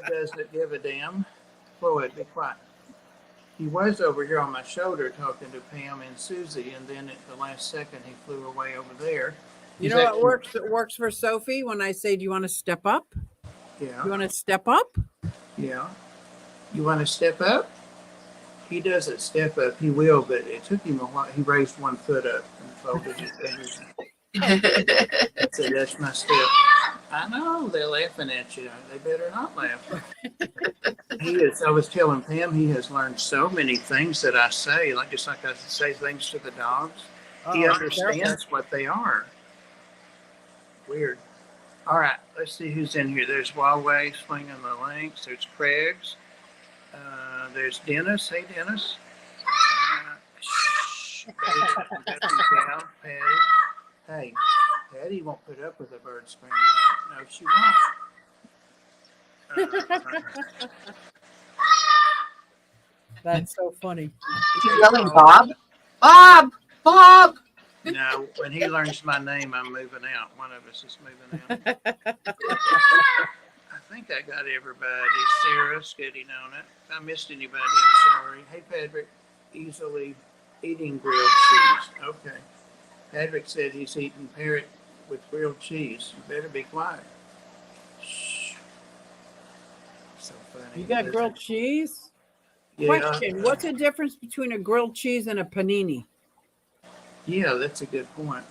doesn't give a damn. Floyd, be quiet. He was over here on my shoulder talking to Pam and Susie, and then at the last second he flew away over there. You know what works? It works for Sophie when I say, "Do you want to step up? Yeah. You want to step up?" Yeah. You want to step up? He doesn't step up. He will, but it took him a while. He raised one foot up and folded his fingers. So that's my step. I know they're laughing at you. They better not laugh. He is. I was telling Pam he has learned so many things that I say, like just like I say things to the dogs. He understands what they are. Weird. All right, let's see who's in here. There's Huawei swinging the links. There's Craig's. There's Dennis. Hey, Dennis. Shh. Down. Patty. Hey, Patty won't put up with a bird screaming. No, she won't. That's so funny. Is he yelling Bob? Bob! Bob! No, when he learns my name, I'm moving out. One of us is moving out. I think I got everybody. Sarah's getting on it. If I missed anybody, I'm sorry. Hey, Patrick. Easily eating grilled cheese. Okay. Patrick said he's eating parrot with grilled cheese. You better be quiet. Shh. So funny. You got grilled cheese? Yeah. Question: what's the difference between a grilled cheese and a panini? Yeah, that's a good point.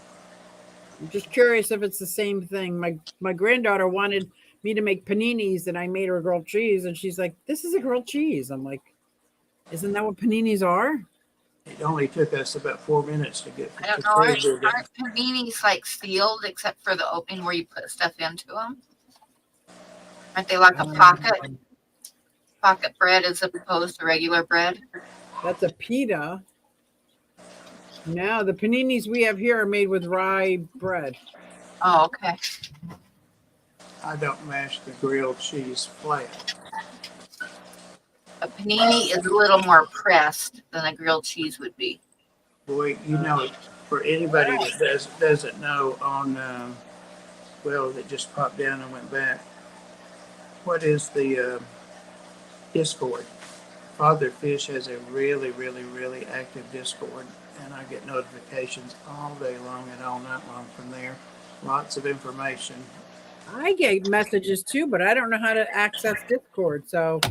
I'm just curious if it's the same thing. My granddaughter wanted me to make paninis, and I made her grilled cheese, and she's like, "This is a grilled cheese." I'm like, "Isn't that what paninis are?" It only took us about 4 minutes to get. I don't know. Aren't paninis like sealed except for the opening where you put stuff into them? Aren't they like a pocket bread as opposed to regular bread? That's a pita. No, the paninis we have here are made with rye bread. Oh, okay. I don't mash the grilled cheese flat. A panini is a little more pressed than a grilled cheese would be. Boy, you know, for anybody that doesn't know on, that just popped down and went back, what is the Discord? Father Fish has a really, really, really active Discord, and I get notifications all day long and all night long from there. Lots of information. I get messages too, but I don't know how to access Discord. So,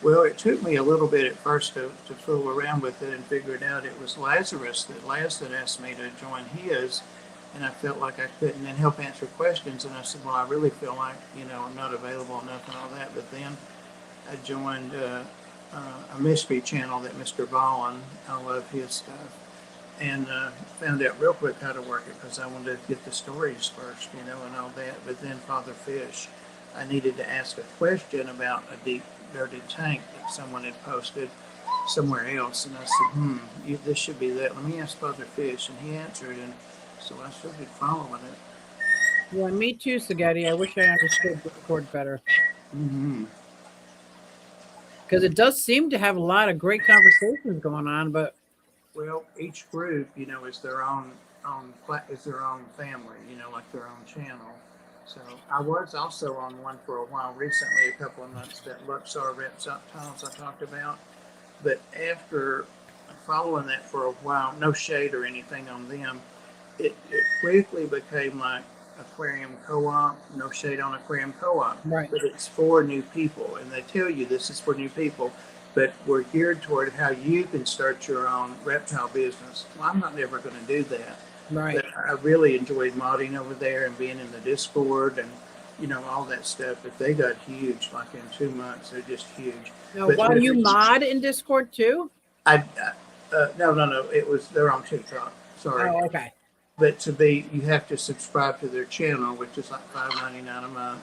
well, it took me a little bit at first to fool around with it and figure it out. It was Lazarus that asked me to join his, and I felt like I couldn't then help answer questions. And I said, well, I really feel like, I'm not available enough and all that. But then I joined a mystery channel that Mr. Ballin, I love his stuff, and found out real quick how to work it because I wanted to get the stories first, and all that. But then Father Fish, I needed to ask a question about a deep, dirty tank that someone had posted somewhere else, and I said, this should be that. Let me ask Father Fish, and he answered, and so I started following it. Yeah, me too, Spaghetti. I wish I understood Discord better. Mm-hmm. Because it does seem to have a lot of great conversations going on, but each group, is their own family, like their own channel. So I was also on one for a while recently, a couple of months, that Luxor reptiles I talked about. But after following that for a while, no shade or anything on them, it quickly became like aquarium co-op, no shade on aquarium co-op, right. But it's for new people, and they tell you this is for new people, but we're geared toward how you can start your own reptile business. Well, I'm not never going to do that, right? But I really enjoyed modding over there and being in the Discord and all that stuff. But they got huge, like in 2 months, they're just huge. Now, while you mod in Discord too? No, it was their own TikTok. Sorry. Oh, okay. But you have to subscribe to their channel, which is like $5.99 a month,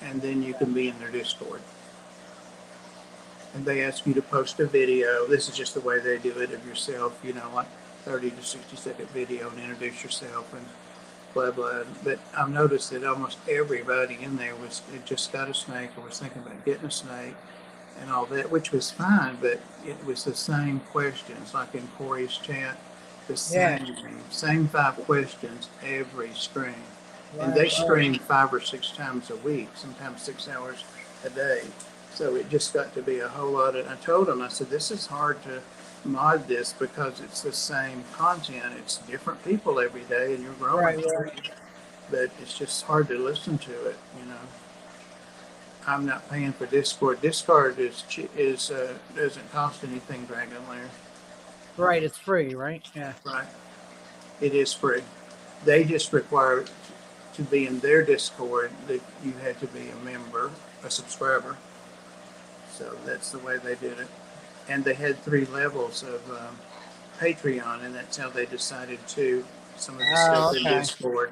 and then you can be in their Discord. And they ask you to post a video. This is just the way they do it of yourself, like 30 to 60-second video, and introduce yourself and blah blah. But I've noticed that almost everybody in there had just got a snake or was thinking about getting a snake and all that, which was fine. But it was the same questions, like in Corey's chat. The same 5 questions every stream. And they Right. stream 5 or 6 times a week, sometimes 6 hours a day. So it just got to be a whole lot of, I told them, I said, this is hard to mod this because it's the same content. It's different people every day and you're growing. Right. But it's just hard to listen to it, you know. I'm not paying for Discord. Discord doesn't cost anything, Dragon Lair. Right. It's free, right? Yeah. Right. It is free. They just require to be in their Discord that you had to be a member, a subscriber. So that's the way they did it. And they had 3 levels of Patreon, and that's how they decided to some of the stuff in Discord.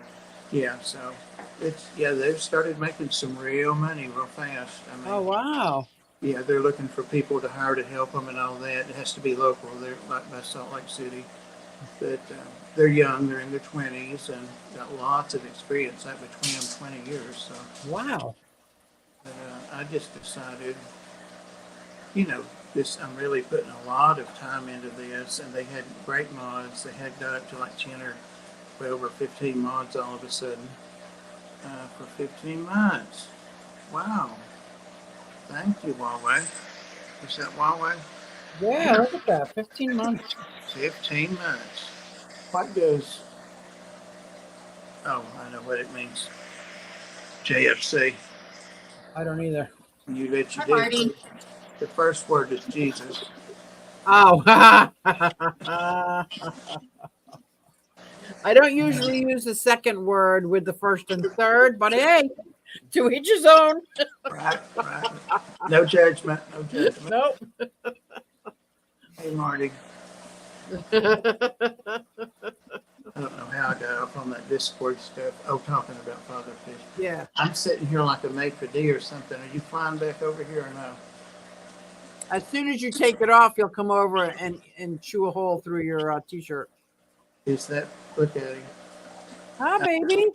Yeah, so they've started making some real money real fast. I mean, Oh, wow. yeah, they're looking for people to hire to help them and all that. It has to be local. They're like by Salt Lake City, but they're young. They're in their 20s and got lots of experience, like between them 20 years. So Wow. but, I just decided, you know, I'm really putting a lot of time into this, and they had great mods. They had got up to like 10 or 12 or 15 mods all of a sudden for 15 months. Wow. Thank you, Huawei. Is that Huawei? Yeah, look at that. 15 months. 15 months. What does, oh, I know what it means. JFC. I don't either. You bet you Hi, did. Marty. The first word is Jesus. Oh. I don't usually use the second word with the first and third, but hey, to each his own. Right. No judgment. No judgment. Nope. Hey, Marty. I don't know how I got off on that Discord stuff. Oh, talking about Father Fish. Yeah. I'm sitting here like a maitre d' or something. Are you flying back over here or no? As soon as you take it off, you'll come over and chew a hole through your t-shirt. Is that, look at him. Hi, baby.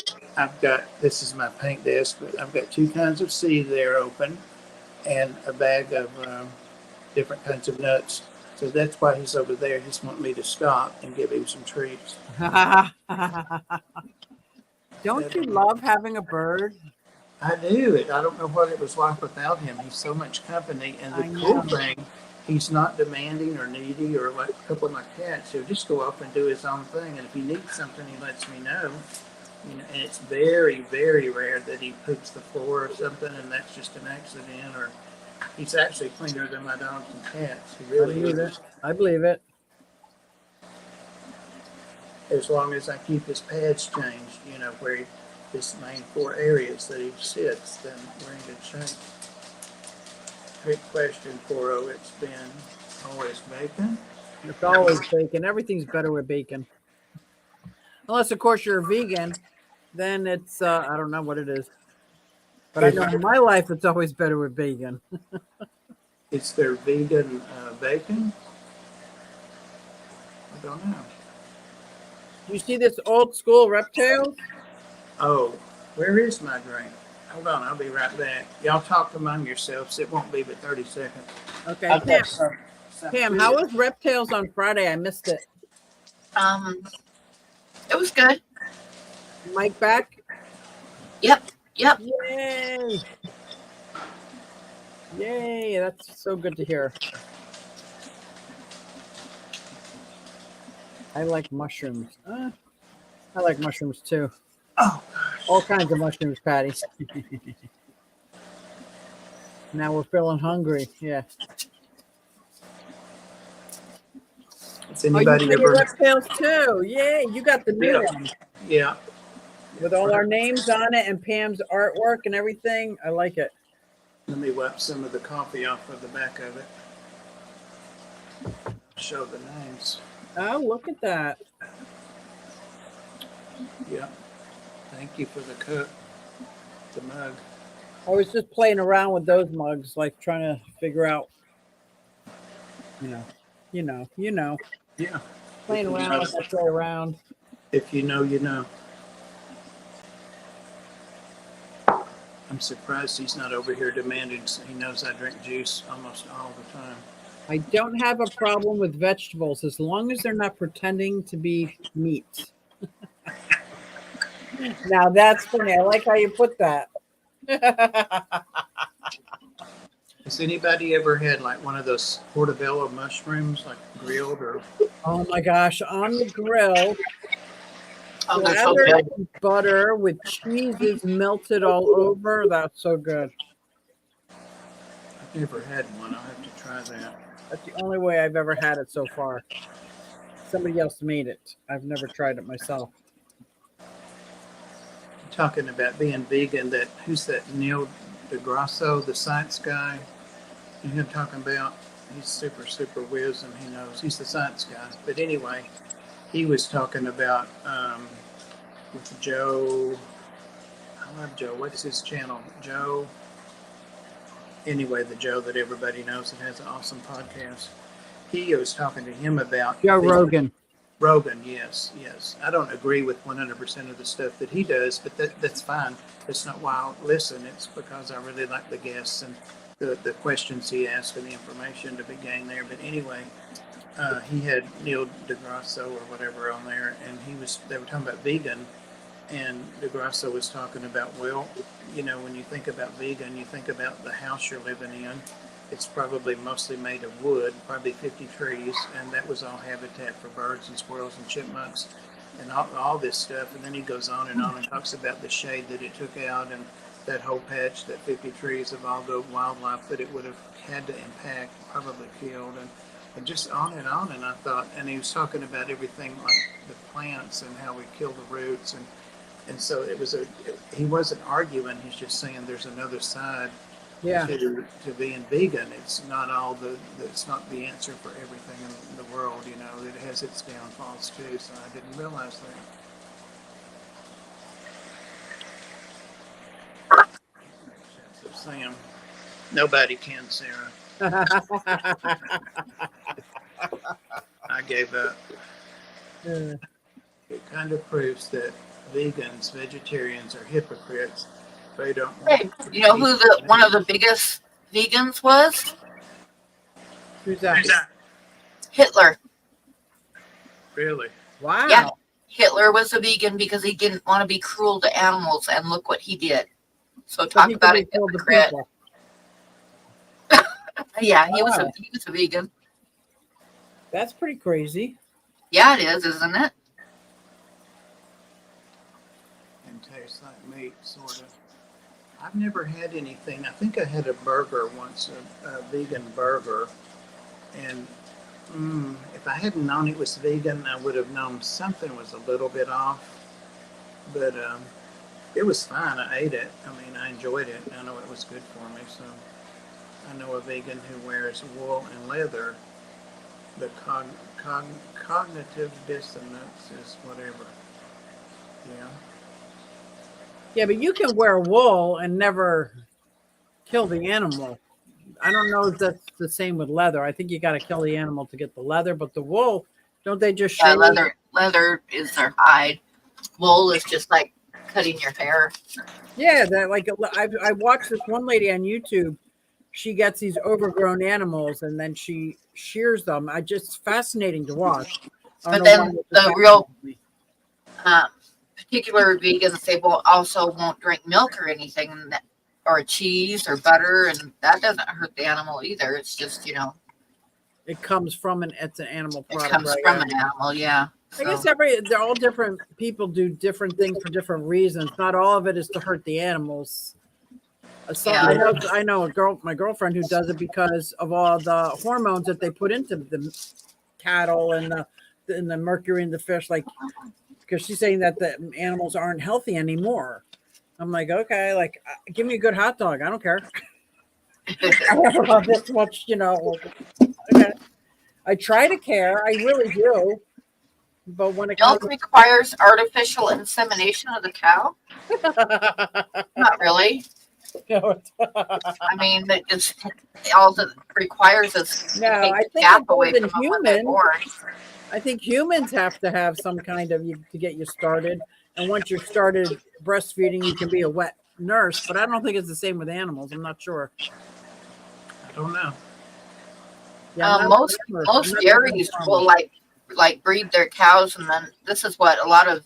This is my paint desk, but I've got 2 kinds of seed there open and a bag of different kinds of nuts. So that's why he's over there. He's wanting me to stop and give him some treats. Don't you love having a bird? I do. I don't know what it was like without him. He's so much company. And the cool thing, he's not demanding or needy or like a couple of my cats. He'll just go off and do his own thing. And if he needs something, he lets me know. You know, and it's very, very rare that he poops the floor or something, and that's just an accident. Or he's actually cleaner than my dogs and cats. He really is. I believe it. As long as I keep his pads changed, you know, where his main 4 areas that he sits, then we're in good shape. Quick question, Coro. It's been always bacon? It's always bacon. Everything's better with bacon. Unless, of course, you're a vegan. Then it's, I don't know what it is. But I know in my life, it's always better with bacon. Is there vegan bacon? I don't know. You see this old school reptile? Oh, where is my drink? Hold on, I'll be right back. Y'all talk among yourselves. It won't be but 30 seconds. Okay. Pam, how was Reptiles on Friday? I missed it. It was good. Mike back? Yep. Yay! Yay! That's so good to hear. I like mushrooms. I like mushrooms too. Oh, all kinds of mushrooms, Patty. Now we're feeling hungry. Yeah. Is anybody you ever? Reptiles too. Yay! You got the new one. Yeah. With all our names on it and Pam's artwork and everything. I like it. Let me wipe some of the coffee off of the back of it. Show the names. Oh, look at that. Yeah. Thank you for the cup, the mug. I was just playing around with those mugs, like trying to figure out, you know. Yeah. Playing around as I play around. If you know, you know. I'm surprised he's not over here demanding. He knows I drink juice almost all the time. I don't have a problem with vegetables as long as they're not pretending to be meat. Now that's funny. I like how you put that. Has anybody ever had like one of those portobello mushrooms, like grilled or? Oh my gosh, on the grill, Oh, they're so slathered good. in butter with cheeses melted all over. That's so good. I've never had one. I'll have to try that. That's the only way I've ever had it so far. Somebody else made it. I've never tried it myself. Talking about being vegan, that who's that Neil deGrasso, the science guy? You know who I'm talking about? He's super whiz and he knows. He's the science guy. But anyway, he was talking about with Joe. I love Joe. What's his channel? Joe. Anyway, the Joe that everybody knows that has an awesome podcast. He was talking to him about Joe Rogan. Rogan, yes. I don't agree with 100% of the stuff that he does, but that's fine. That's not why I listen. It's because I really like the guests and the questions he asks and the information to be gained there. But anyway, he had Neil deGrasso or whatever on there, and they were talking about vegan, and deGrasso was talking about, well, when you think about vegan, you think about the house you're living in. It's probably mostly made of wood, probably 50 trees, and that was all habitat for birds and squirrels and chipmunks and all this stuff. And then he goes on and talks about the shade that it took out and that whole patch, that 50 trees of all the wildlife that it would have had to impact, probably killed, and just on. And I thought, and he was talking about everything like the plants and how we kill the roots. And so he wasn't arguing, he's just saying there's another side. Yeah. To being vegan, it's not it's not the answer for everything in the world. It has its downfalls too. So I didn't realize that. So Sam, nobody can, Sarah. I gave up. It kind of proves that vegetarians are hypocrites. They don't. Hey, you know who one of the biggest vegans was? Who's that? Hitler. Really? Wow. Yeah. Hitler was a vegan because he didn't want to be cruel to animals, and look what he did. So talk about a hypocrite. Yeah, he was a vegan. That's pretty crazy. Yeah, it is, isn't it? And tastes like meat, sort of. I've never had anything. I think I had a burger once, a vegan burger, and if I hadn't known it was vegan, I would have known something was a little bit off. But it was fine. I ate it. I mean, I enjoyed it. I know it was good for me. So I know a vegan who wears wool and leather. The cognitive dissonance is whatever. Yeah. Yeah, but you can wear wool and never kill the animal. I don't know if that's the same with leather. I think you got to kill the animal to get the leather, but the wool, don't they just shave? Leather is their hide. Wool is just like cutting your hair. Yeah, that like I watched this one lady on YouTube. She gets these overgrown animals and then she shears them. Just fascinating to watch. But then the real particular vegans, they also won't drink milk or anything, or cheese or butter, and that doesn't hurt the animal either. It's just, it comes from it's an animal product. It comes from an animal, yeah. I guess they're all different. People do different things for different reasons. Not all of it is to hurt the animals. I know my girlfriend who does it because of all the hormones that they put into the cattle and the mercury in the fish, because she's saying that the animals aren't healthy anymore. I'm like, okay, give me a good hot dog. I don't care. I don't know about this much, Okay. I try to care. I really do. But when it milk requires artificial insemination of the cow? Not really. I mean, all it requires is no. I think away from humans. I think humans have to have some kind of to get you started, and once you're started breastfeeding, you can be a wet nurse. But I don't think it's the same with animals. I'm not sure. I don't know. Yeah, most dairies will like breed their cows, and then this is what a lot of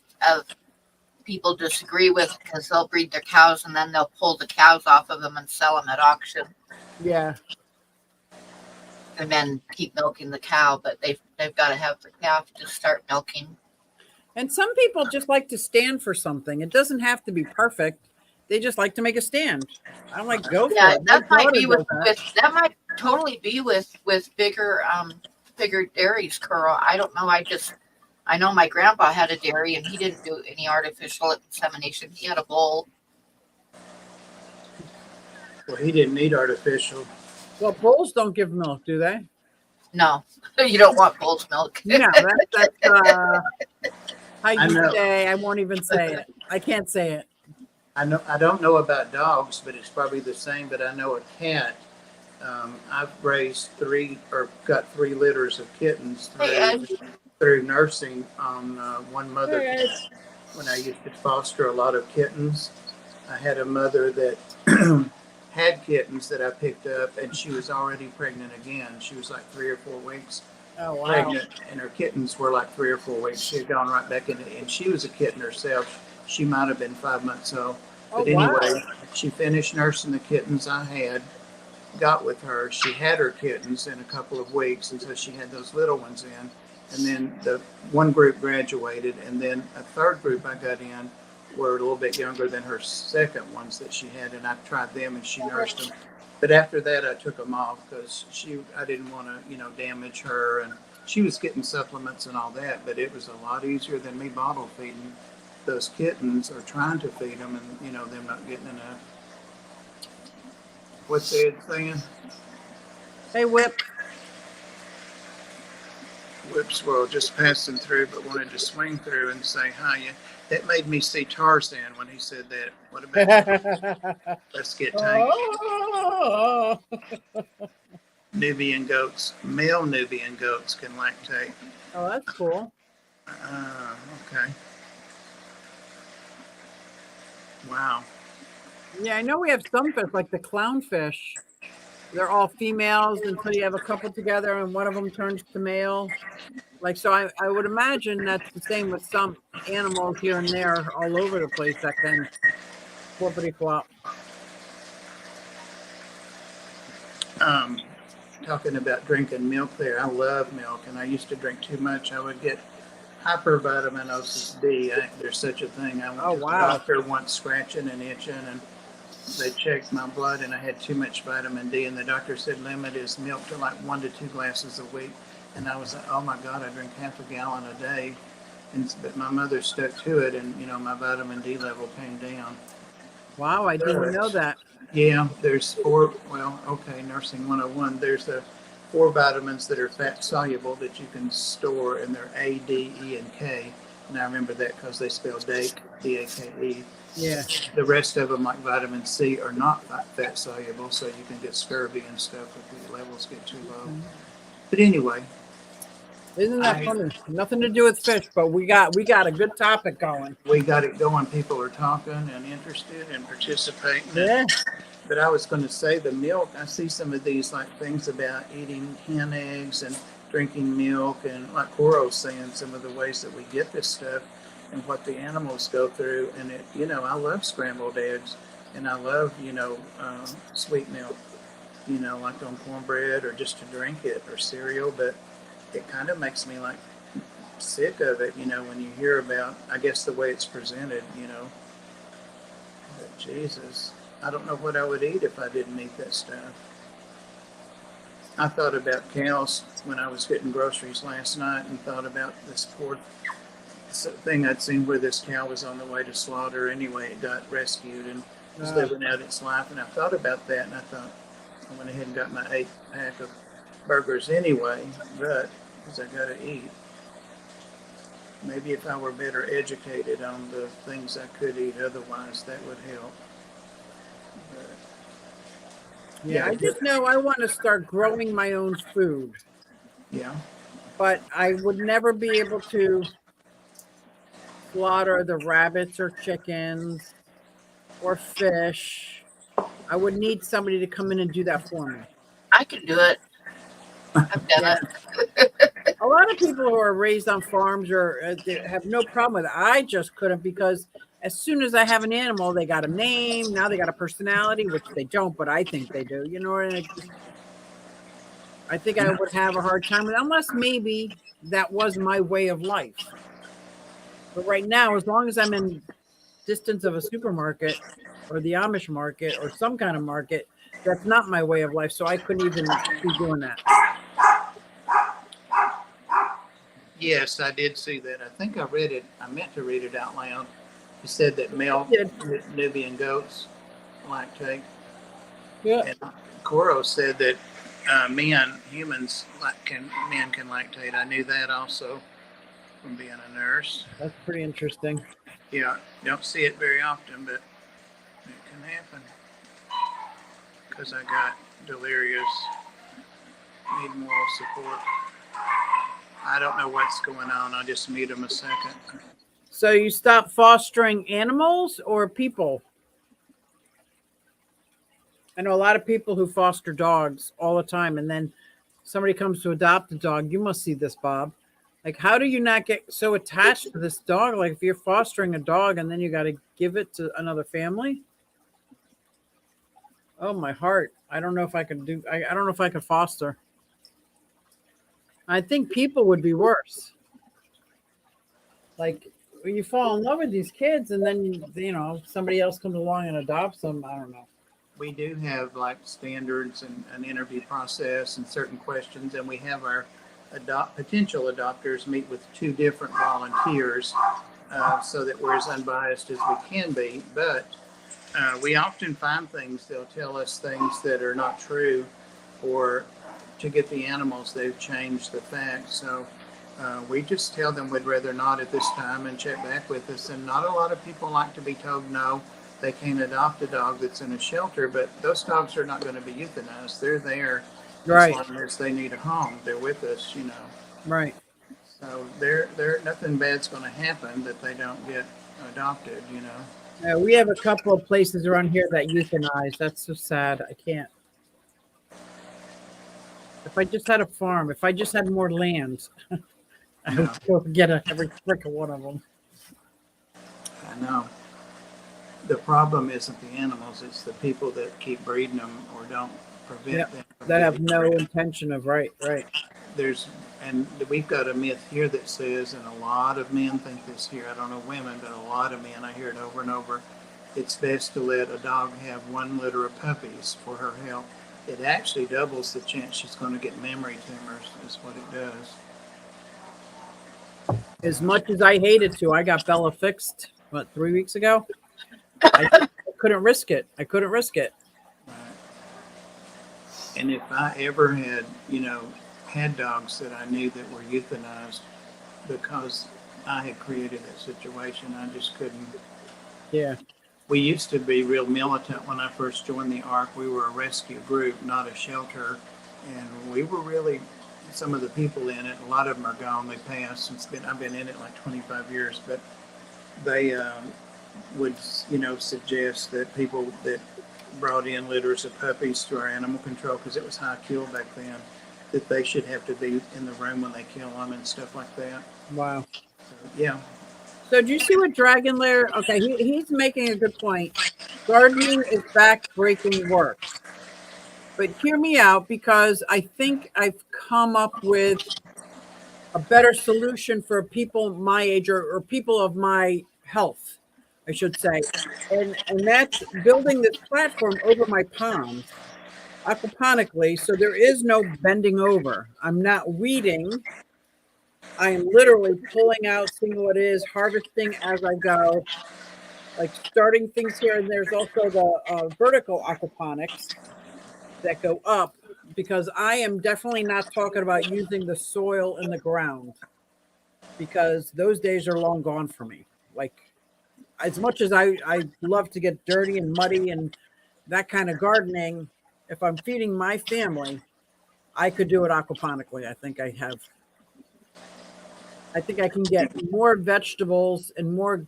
people disagree with because they'll breed their cows and then they'll pull the cows off of them and sell them at auction Yeah. and then keep milking the cow. But they've got to have the calf to start milking. And some people just like to stand for something. It doesn't have to be perfect. They just like to make a stand. I'm like, go for Yeah, it. My that might daughter be with, does that. that might totally be with bigger dairies, Curl. I don't know. I know my grandpa had a dairy and he didn't do any artificial insemination. He had a bull. Well, he didn't need artificial. Well, bulls don't give milk, do they? No, you don't want bull's milk. No, that's how you know. say. I won't even say it. I can't say it. I don't know about dogs, but it's probably the same. But I know a cat. I've raised got 3 litters of kittens through nursing on one mother. When I used to foster a lot of kittens, I had a mother that had kittens that I picked up, and she was already pregnant again. She was like 3 or 4 weeks pregnant, and her kittens were like 3 or 4 weeks. She had gone right back into, and she was a kitten herself. She might have been 5 months old. But anyway, she finished nursing the kittens I had, got with her. She had her kittens in a couple of weeks, and so she had those little ones in. And then the one group graduated, and then a third group I got in were a little bit younger than her second ones that she had, and I tried them and she nursed them. But after that, I took them off because I didn't want to, damage her, and she was getting supplements and all that. But it was a lot easier than me bottle feeding those kittens or trying to feed them, and them not getting enough. What's Ed saying? Hey, Whip. Whip's world just passing through, but wanted to swing through and say hi. That made me see Tarzan when he said that. What about let's get tangled? Oh. Nubian goats, male Nubian goats can lactate. Oh, that's cool. Okay. Wow. Yeah, I know we have some fish, like the clownfish. They're all females until you have a couple together and one of them turns to male. So I would imagine that's the same with some animals here and there all over the place that can flippity flop. Talking about drinking milk there, I love milk, and I used to drink too much. I would get hypervitaminosis D. There's such a thing. I went to the doctor once, scratching and itching, and they checked my blood, and I had too much vitamin D, and the doctor said limit is milk to like 1 to 2 glasses a week. And I was like, oh my God, I drink half a gallon a day. But my mother stuck to it, and my vitamin D level came down. Wow, I didn't know that. Yeah, there's 4. Well, okay, nursing 101. There's 4 vitamins that are fat soluble that you can store, and they're A, D, E, and K. And I remember that because they spell DAKE, D-A-K-E. Yeah. The rest of them, like vitamin C, are not fat soluble, so you can get scurvy and stuff if the levels get too low. But anyway. Isn't that funny? Nothing to do with fish, but we got a good topic going. We got it going. People are talking and interested and participating. Yeah. But I was going to say the milk. I see some of these like things about eating hen eggs and drinking milk, and like Coro's saying, some of the ways that we get this stuff and what the animals go through. And I love scrambled eggs, and I love sweet milk. Like on cornbread or just to drink it or cereal, but it kind of makes me like sick of it, when you hear about, I guess, the way it's presented, But Jesus, I don't know what I would eat if I didn't eat that stuff. I thought about cows when I was getting groceries last night, and thought about this poor thing I'd seen where this cow was on the way to slaughter anyway. It got rescued and was living out its life, and I thought about that, and I thought, I went ahead and got my 8-pack of burgers anyway, but because I got to eat. Maybe if I were better educated on the things I could eat otherwise, that would help. But, yeah, I just know I want to start growing my own food. Yeah. But I would never be able to slaughter the rabbits or chickens or fish. I would need somebody to come in and do that for me. I can do it. I've done it. A lot of people who are raised on farms they have no problem with it. I just couldn't because as soon as I have an animal, they got a name. Now they got a personality, which they don't, but I think they do. You know, and I think I would have a hard time with it, unless maybe that was my way of life. But right now, as long as I'm in distance of a supermarket or the Amish market or some kind of market, that's not my way of life. So I couldn't even be doing that. Yes, I did see that. I think I read it. I meant to read it out loud. It said that male Yeah. Nubian goats lactate. Yeah. And Coro said that humans, men can lactate. I knew that also from being a nurse. That's pretty interesting. Yeah, don't see it very often, but it can happen. Because I got delirious, need moral support. I don't know what's going on. I'll just mute him a second. So you stop fostering animals or people? I know a lot of people who foster dogs all the time, and then somebody comes to adopt a dog. You must see this, Bob. Like, how do you not get so attached to this dog? Like, if you're fostering a dog and then you got to give it to another family. Oh, my heart. I don't know if I could do, I don't know if I could foster. I think people would be worse. Like, when you fall in love with these kids and then, you know, somebody else comes along and adopts them. I don't know. We do have like standards and an interview process and certain questions, and we have our potential adopters meet with two different volunteers so that we're as unbiased as we can be. But we often find things, they'll tell us things that are not true, or to get the animals, they've changed the facts. So we just tell them we'd rather not at this time and check back with us. And not a lot of people like to be told no, they can't adopt a dog that's in a shelter, but those dogs are not going to be euthanized. They're there Right. as long as they need a home. They're with us, you know. Right. So they're nothing bad's going to happen that they don't get adopted, you know. We have a couple of places around here that euthanize. That's so sad. I can't. If I just had a farm, if I just had more land, I No. would go get every freaking one of them. I know. The problem isn't the animals; it's the people that keep breeding them or don't prevent them. That have no intention of right. And we've got a myth here that says, and a lot of men think this here. I don't know women, but a lot of men. I hear it over and over. It's best to let a dog have one litter of puppies for her health. It actually doubles the chance she's going to get memory tumors. Is what it does. As much as I hated to, I got Bella fixed, 3 weeks ago? I couldn't risk it. Right. And if I ever had, had dogs that I knew that were euthanized because I had created that situation, I just couldn't. Yeah. We used to be real militant when I first joined the ARC. We were a rescue group, not a shelter. And we were really, some of the people in it, a lot of them are gone. They passed. I've been in it like 25 years, but they would, suggest that people that brought in litters of puppies to our animal control, because it was high kill back then, that they should have to be in the room when they kill them and stuff like that. Wow. So, yeah. So do you see what Dragon Lair? Okay, he's making a good point. Gardening is back-breaking work. But hear me out, because I think I've come up with a better solution for people my age or people of my health, I should say. And that's building this platform over my pond aquaponically, so there is no bending over. I'm not weeding. I am literally pulling out, seeing what it is, harvesting as I go, like starting things here. And there's also the vertical aquaponics that go up, because I am definitely not talking about using the soil in the ground, because those days are long gone for me. Like, as much as I love to get dirty and muddy and that kind of gardening, if I'm feeding my family, I could do it aquaponically. I think I can get more vegetables and more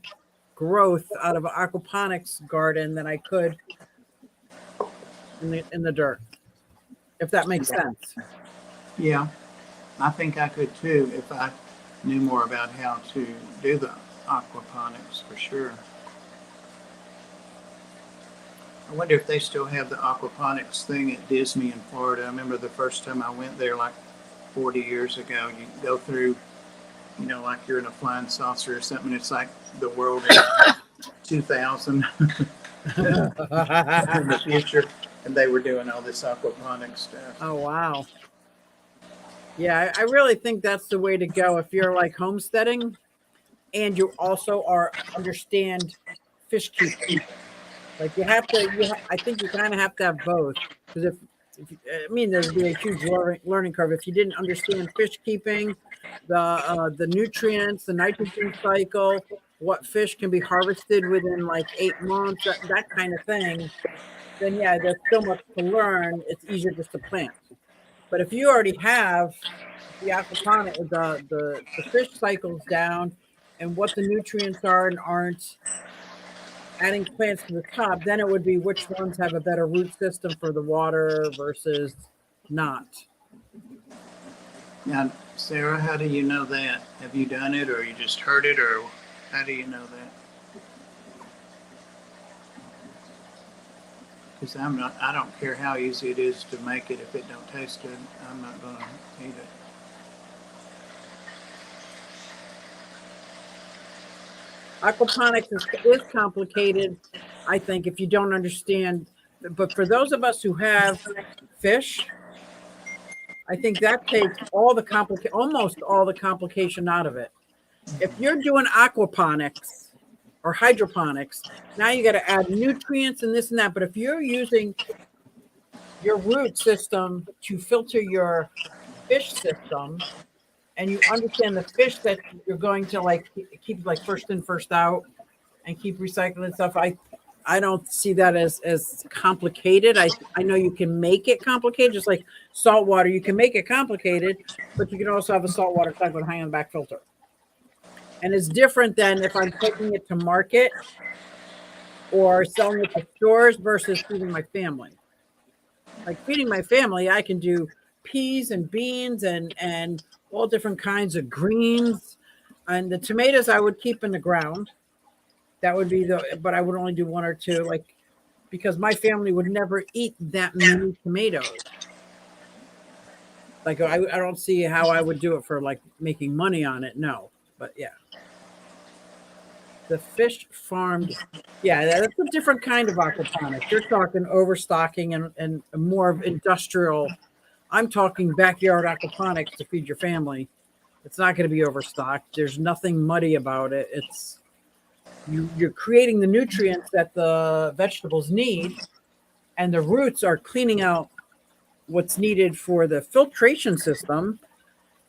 growth out of an aquaponics garden than I could in the dirt, if that makes sense. Yeah, I think I could too if I knew more about how to do the aquaponics, for sure. I wonder if they still have the aquaponics thing at Disney in Florida. I remember the first time I went there, like 40 years ago. You go through, like you're in a flying saucer or something. It's like the world in 2000 in the future, and they were doing all this aquaponics stuff. Oh, wow. Yeah, I really think that's the way to go if you're like homesteading and you also understand fish keeping. Like you have to, I think you kind of have to have both because I mean, there'd be a huge learning curve if you didn't understand fish keeping, the nutrients, the nitrogen cycle, what fish can be harvested within like 8 months, that kind of thing. Then yeah, there's so much to learn. It's easier just to plant. But if you already have the aquaponic, the fish cycles down, and what the nutrients are and aren't, adding plants to the top, then it would be which ones have a better root system for the water versus not. Now, Sarah, how do you know that? Have you done it, or you just heard it, or how do you know that? Because I don't care how easy it is to make it. If it don't taste good, I'm not going to eat it. Aquaponics is complicated, I think, if you don't understand. But for those of us who have fish, I think that takes almost all the complication out of it. If you're doing aquaponics or hydroponics, now you got to add nutrients and this and that. But if you're using your root system to filter your fish system, and you understand the fish that you're going to like keep like first in, first out, and keep recycling stuff, I don't see that as complicated. I know you can make it complicated, just like salt water. You can make it complicated, but you can also have a saltwater tank with a hang on the back filter. And it's different than if I'm taking it to market or selling it to stores versus feeding my family. Like feeding my family, I can do peas and beans and all different kinds of greens. And the tomatoes I would keep in the ground. That would be but I would only do one or two, like, because my family would never eat that many tomatoes. Like, I don't see how I would do it for like making money on it. No, but yeah. The fish farmed, yeah, that's a different kind of aquaponics. You're talking overstocking and more of industrial. I'm talking backyard aquaponics to feed your family. It's not going to be overstocked. There's nothing muddy about it. It's you're creating the nutrients that the vegetables need, and the roots are cleaning out what's needed for the filtration system.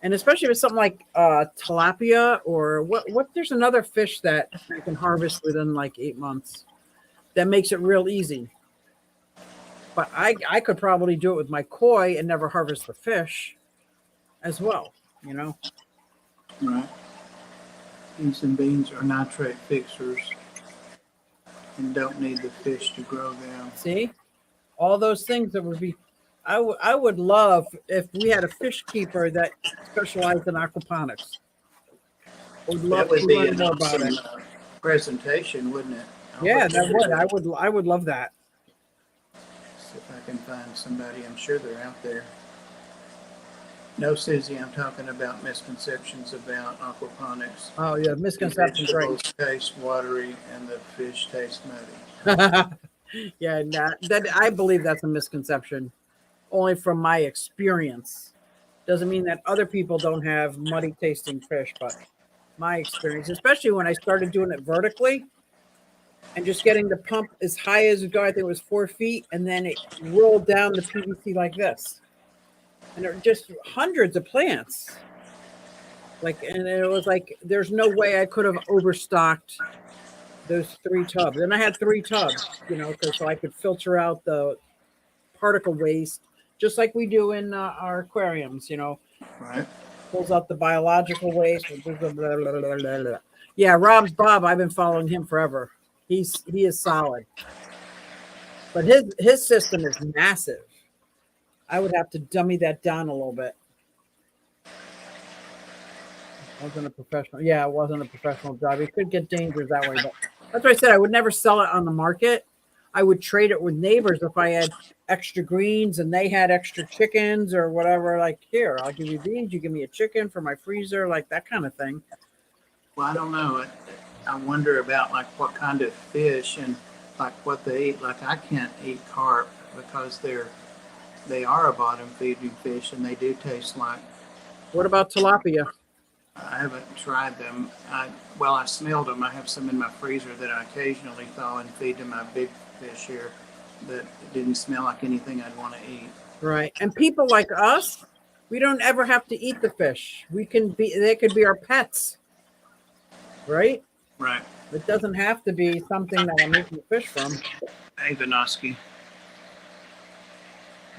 And especially with something like tilapia or what there's another fish that you can harvest within like 8 months that makes it real easy. But I could probably do it with my koi and never harvest the fish as well, Right. Peas and beans are nitrate fixers and don't need the fish to grow them. See, all those things that would be. I would love if we had a fish keeper that specialized in aquaponics. I would love That would to be learn an more about awesome it. presentation, wouldn't it? Yeah, that would. I would love that. See if I can find somebody. I'm sure they're out there. No, Susie, I'm talking about misconceptions about aquaponics. Oh yeah, misconceptions, The right? vegetables taste watery and the fish taste muddy. Yeah, that I believe that's a misconception, only from my experience. Doesn't mean that other people don't have muddy tasting fish, but my experience, especially when I started doing it vertically and just getting the pump as high as it go, I think it was 4 feet, and then it rolled down the PVC like this. And there were just hundreds of plants. And it was like, there's no way I could have overstocked those 3 tubs. And I had 3 tubs, so I could filter out the particle waste, just like we do in our aquariums, Right. Pulls out the biological waste. Yeah, Rob's Bob, I've been following him forever. He is solid. But his system is massive. I would have to dummy that down a little bit. Wasn't a professional. Yeah, it wasn't a professional job. It could get dangerous that way. But that's why I said I would never sell it on the market. I would trade it with neighbors if I had extra greens and they had extra chickens or whatever. Like, here, I'll give you beans, you give me a chicken for my freezer, like that kind of thing. Well, I don't know. I wonder about like what kind of fish and like what they eat. Like I can't eat carp because they are a bottom feeding fish and they do taste like. What about tilapia? I haven't tried them. I smelled them. I have some in my freezer that I occasionally thaw and feed to my big fish here, but it didn't smell like anything I'd want to eat. Right. And people like us, we don't ever have to eat the fish. They could be our pets. Right? Right. It doesn't have to be something that I'm making fish from. Hey, Vanoski.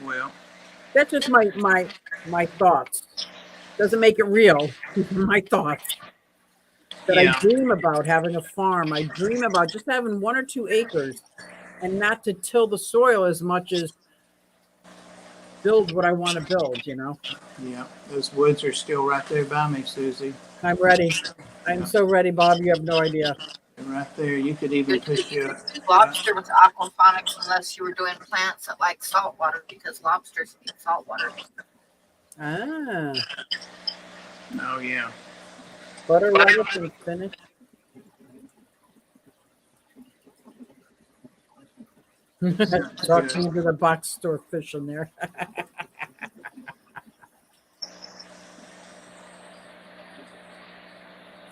Well, That's just my thoughts. Doesn't make it real. My thoughts. That yeah. I dream about having a farm. I dream about just having 1 or 2 acres and not to till the soil as much as build what I want to build, you know. Yeah. Those woods are still right there by me, Susie. I'm ready. I'm so ready, Bob. You have no idea. They're right there. You could even push you. Lobster with aquaponics unless you were doing plants that like salt water because lobsters need salt water. Ah. Oh yeah. Butter, lettuce, and spinach. Talking to the box store fish in there.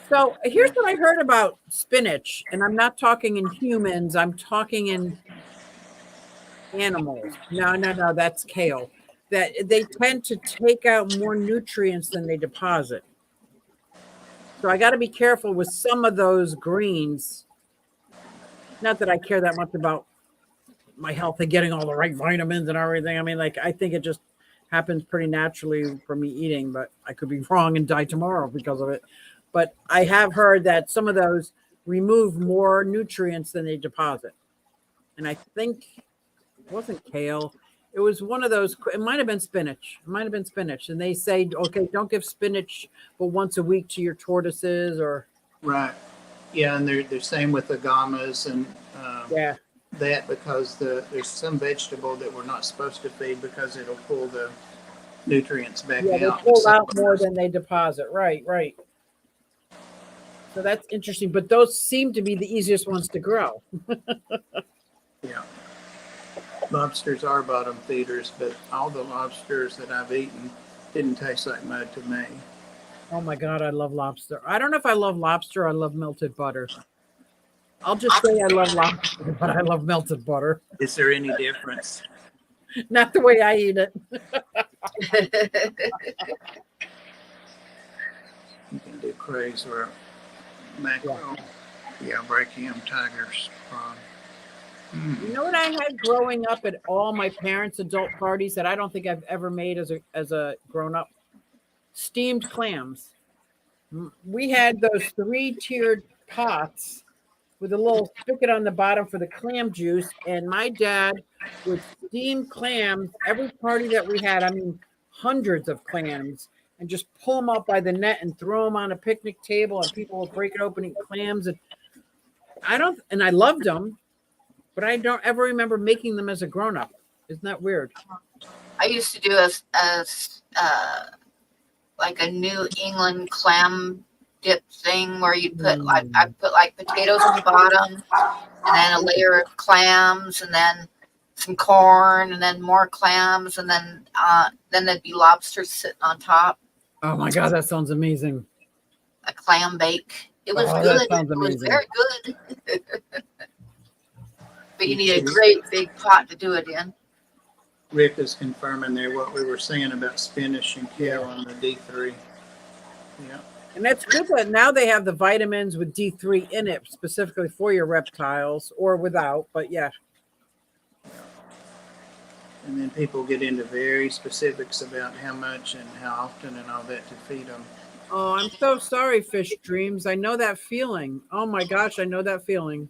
So here's what I heard about spinach, and I'm not talking in humans, I'm talking in animals. No, that's kale. That they tend to take out more nutrients than they deposit. So I got to be careful with some of those greens. Not that I care that much about my health and getting all the right vitamins and everything. I mean, like, I think it just happens pretty naturally for me eating, but I could be wrong and die tomorrow because of it. But I have heard that some of those remove more nutrients than they deposit. And I think it wasn't kale. It was one of those. It might have been spinach. And they say, okay, don't give spinach but once a week to your tortoises or. Right. Yeah, and they're same with the gammas and Yeah. that because there's some vegetable that we're not supposed to feed because it'll pull the nutrients back Yeah, they out. pull out more than they deposit. Right. So that's interesting. But those seem to be the easiest ones to grow. Yeah. Lobsters are bottom feeders, but all the lobsters that I've eaten didn't taste like mud to me. Oh my God, I love lobster. I don't know if I love lobster. I love melted butter. I'll just say I love lobster, but I love melted butter. Is there any difference? Not the way I eat it. You can do craze or mackerel. Yeah, brachium tiger's prawn. You know what I had growing up at all my parents' adult parties that I don't think I've ever made as a grown up? Steamed clams. We had those 3-tiered pots with a little spigot on the bottom for the clam juice, and my dad would steam clams every party that we had. I mean, hundreds of clams, and just pull them out by the net and throw them on a picnic table, and people would break it open and eat clams. And I loved them, but I don't ever remember making them as a grown up. Isn't that weird? I used to do like a New England clam dip thing where you put I put like potatoes on the bottom and then a layer of clams and then some corn and then more clams and then there'd be lobsters sitting on top. Oh my God, that sounds amazing. A clam bake. It was good. That sounds It was amazing. very good. But you need a great big pot to do it in. Rick is confirming there what we were saying about spinach and kale on the D3. Yeah. And that's good that now they have the vitamins with D3 in it specifically for your reptiles or without, but yeah. And then people get into very specifics about how much and how often and all that to feed them. Oh, I'm so sorry, Fish Dreams. I know that feeling. Oh my gosh, I know that feeling.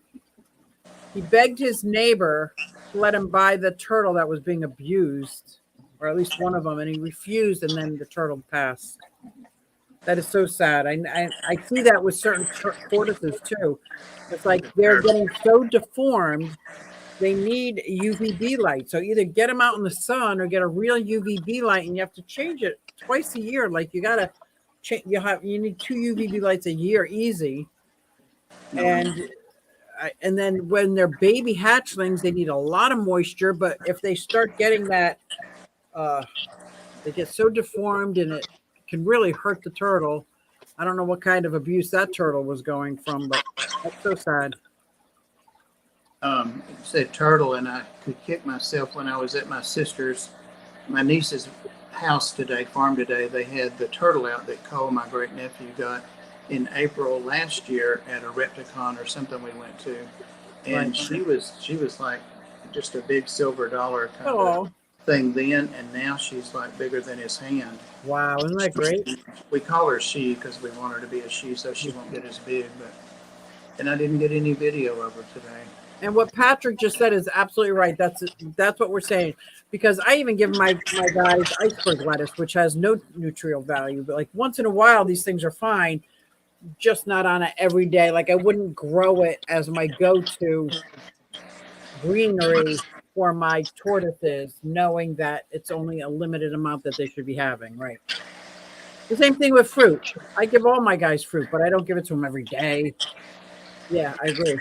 He begged his neighbor to let him buy the turtle that was being abused, or at least one of them, and he refused, and then the turtle passed. That is so sad. I see that with certain tortoises too. It's like they're getting so deformed they need UVB light. So either get them out in the sun or get a real UVB light, and you have to change it twice a year. Like you gotta change. You need 2 UVB lights a year, easy. No, And then when they're baby hatchlings, they need a lot of moisture. But if they start getting that, they get so deformed, and it can really hurt the turtle. I don't know what kind of abuse that turtle was going from, but that's so sad. it said turtle, and I could kick myself when I was at my niece's house today, farm today. They had the turtle out that Cole, my great nephew, got in April last year at a Repticon or something we went to, and Right. she was like just a big silver dollar kind Oh, of thing then, and now she's like bigger than his hand. wow. Isn't that great? We call her she because we want her to be a she, so she won't get as big. But and I didn't get any video of her today. And what Patrick just said is absolutely right. That's what we're saying. Because I even give my guys iceberg lettuce, which has no nutritional value. But like once in a while, these things are fine, just not on an everyday. Like I wouldn't grow it as my go-to greenery for my tortoises, knowing that it's only a limited amount that they should be having. Right. The same thing with fruit. I give all my guys fruit, but I don't give it to them every day. Yeah, I agree.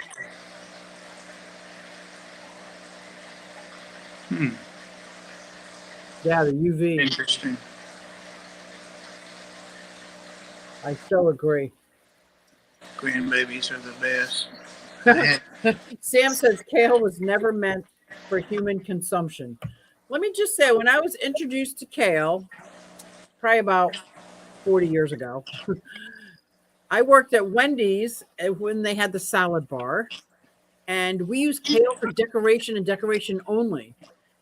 Yeah, the UV. Interesting. I so agree. Grandbabies are the best. I had, Sam says kale was never meant for human consumption. Let me just say, when I was introduced to kale, probably about 40 years ago, I worked at Wendy's when they had the salad bar, and we used kale for decoration and decoration only.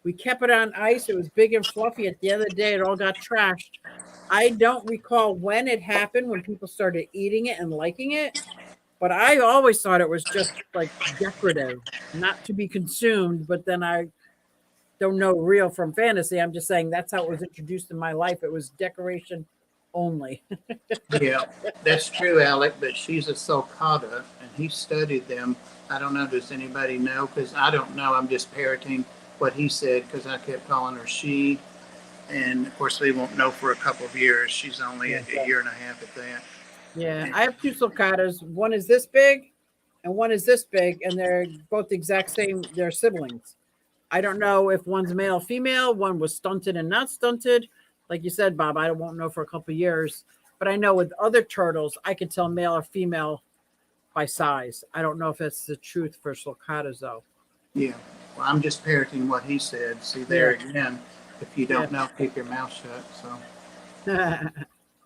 We kept it on ice. It was big and fluffy. At the end of the day, it all got trashed. I don't recall when it happened, when people started eating it and liking it, but I always thought it was just like decorative, not to be consumed. But then I don't know real from fantasy. I'm just saying that's how it was introduced in my life. It was decoration only. yeah, that's true, Alec. But she's a sulcata, and he studied them. I don't know. Does anybody know? Because I don't know. I'm just parroting what he said because I kept calling her she. And of course, we won't know for a couple of years. She's only a year and a half at that. Yeah, I have two sulcatas. One is this big and one is this big, and they're both the exact same. They're siblings. I don't know if one's male or female. One was stunted and not stunted. Like you said, Bob, I won't know for a couple of years. But I know with other turtles, I can tell male or female by size. I don't know if that's the truth for sulcatas, though. Yeah. Well, I'm just parroting what he said. See, there again, if you don't know, keep your mouth shut. So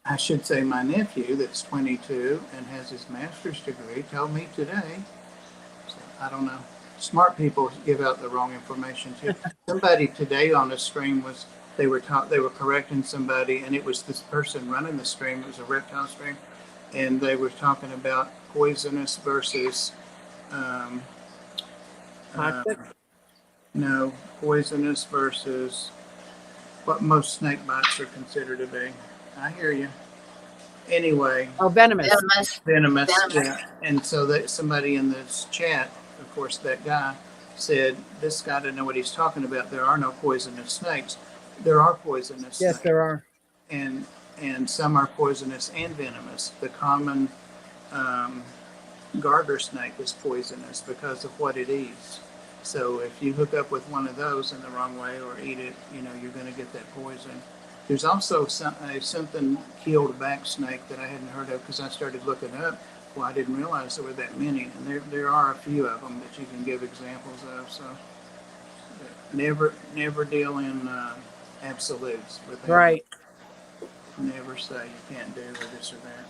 I should say my nephew that's 22 and has his master's degree told me today. So I don't know. Smart people give out the wrong information too. Somebody today on the stream they were correcting somebody, and it was this person running the stream. It was a reptile stream, and they were talking about poisonous versus Toxic? no, poisonous versus what most snake bites are considered to be. I hear you. Anyway. Oh, venomous. Venomous. Yeah. And so that somebody in this chat, of course, that guy said, this guy didn't know what he's talking about. There are no poisonous snakes. There are poisonous snakes. Yes, there are. And some are poisonous and venomous. The common garter snake is poisonous because of what it eats. So if you hook up with one of those in the wrong way or eat it, you're going to get that poison. There's also something keeled back snake that I hadn't heard of because I started looking up. Well, I didn't realize there were that many, and there are a few of them that you can give examples of. So never deal in absolutes with that. Right. Never say you can't do or this or that.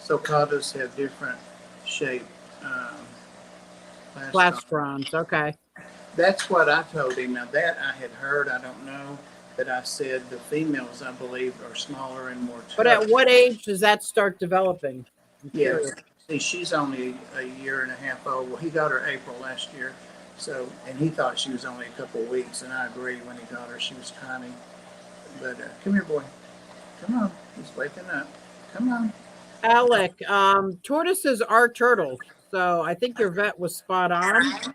Sulcatas have different shape. Plastrons. Okay. That's what I told him. Now that I had heard, I don't know. That I said the females, I believe, are smaller and more tough. But at what age does that start developing? Yeah. See, she's only a year and a half old. Well, he got her April last year. So, and he thought she was only a couple of weeks. And I agree, when he got her, she was tiny. But come here, boy. Come on. He's waking up. Come on. Alec, tortoises are turtles. So I think your vet was spot on.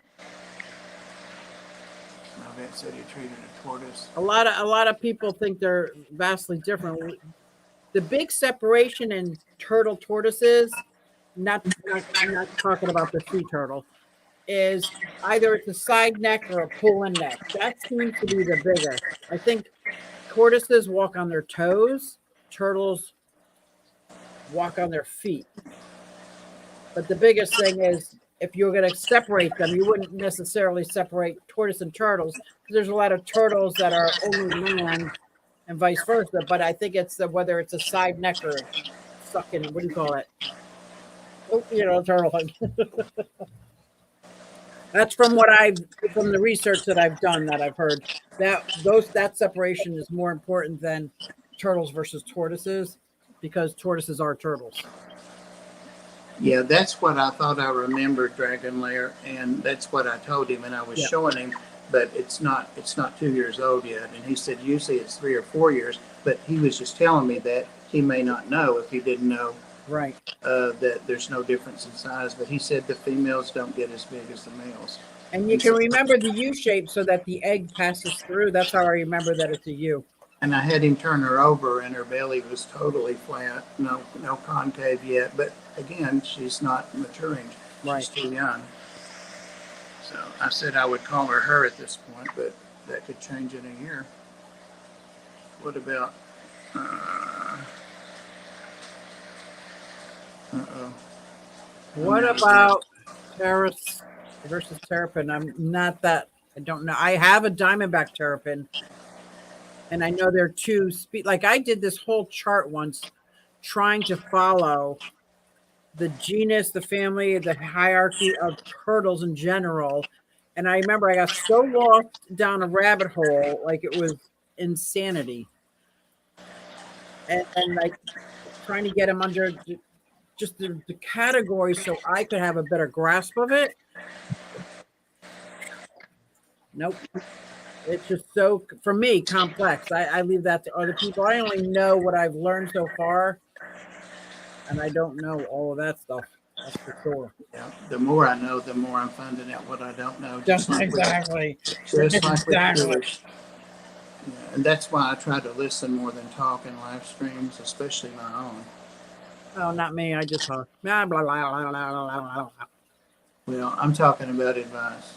vet said he treated a tortoise. A lot of people think they're vastly different. The big separation in turtle tortoises, not talking about the sea turtle, is either it's a side neck or a pull-in neck. That seems to be the bigger. I think tortoises walk on their toes, turtles walk on their feet. But the biggest thing is if you're going to separate them, you wouldn't necessarily separate tortoise and turtles. There's a lot of turtles that are only land and vice versa. But I think it's whether it's a side neck or sucking, what do you call it? Oh, turtle hug. That's from the research that I've done, that I've heard that separation is more important than turtles versus tortoises, because tortoises are turtles. Yeah, that's what I thought I remembered, Dragon Lair, and that's what I told him, and I was showing him, but it's not 2 years old yet. And he said usually it's 3 or 4 years, but he was just telling me that he may not know if he didn't know Right. that there's no difference in size. But he said the females don't get as big as the males. And you can remember the U shape so that the egg passes through. That's how I remember that it's a U. And I had him turn her over, and her belly was totally flat, no concave yet. But again, she's not maturing; she's too young. So I said I would call her at this point, but that could change in a year. What about? What about Terrace versus Terrapin? I don't know. I have a Diamondback Terrapin, and I know there are two speed. Like I did this whole chart once, trying to follow the genus, the family, the hierarchy of turtles in general. And I remember I got so lost down a rabbit hole, like it was insanity. And like trying to get them under just the category so I could have a better grasp of it. Nope. It's just so, for me, complex. I leave that to other people. I only know what I've learned so far, and I don't know all of that stuff. That's for sure. Yeah, the more I know, the more I'm finding out what I don't know. Exactly. Yeah, and that's why I try to listen more than talk in live streams, especially my own. Oh, not me. I just talk. Blah, blah, blah, blah, blah, blah, blah. Well, I'm talking about advice,